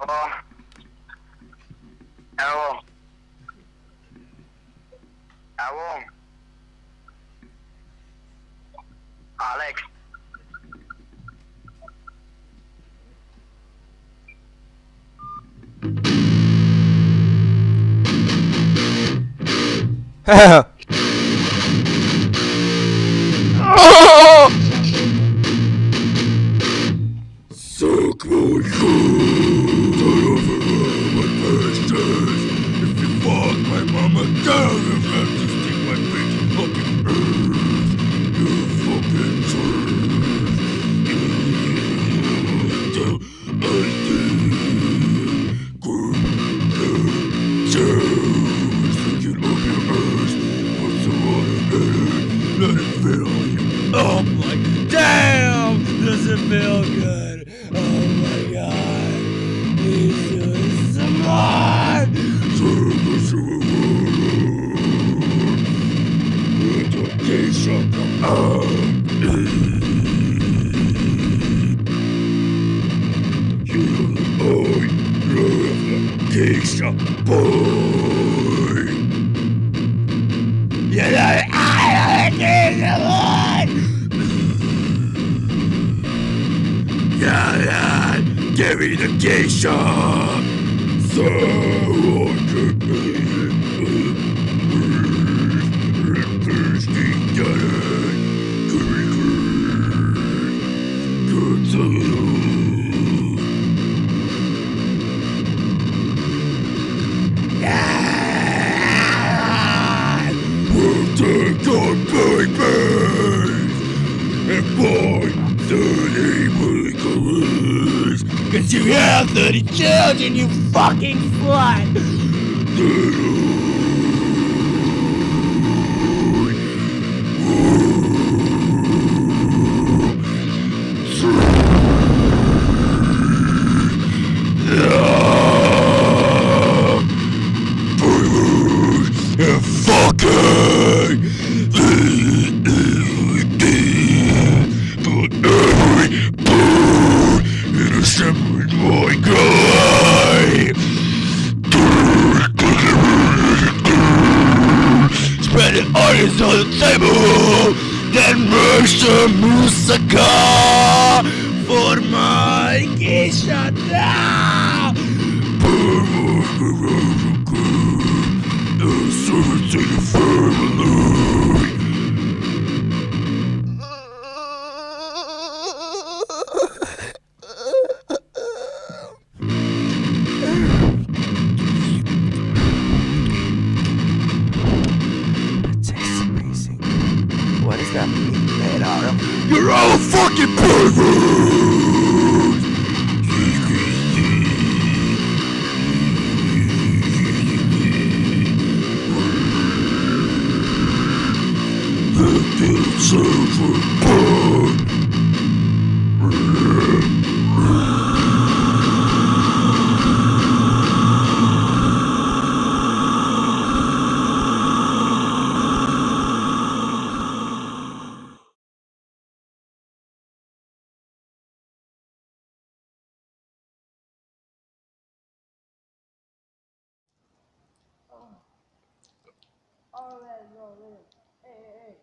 Oh, aló, aló, Alex. Suck my cock. My precious. If you fuck my mama down, you have to stick my bitch up your ass. You fucking turd. I think. Good. Stick it up your ass. Put some water in it. Let it fill you up like, damn, does it feel good? Oh my god, he's doing some more. Geisha boy. Yeah, yeah, give me the geisha, so I can be thirsty, we'll take our babies and buy 30 burglars. Cause you have 30 children, you fucking slut! Fucking but every bird in a separate my guy. Spread it onions on the table, then mash the moussaka for my geisha now. Serve it to your family. It tastes amazing. What is that meat made out of? You're all a fucking pervert! That sounds like porn. All right, no, hey, hey, hey.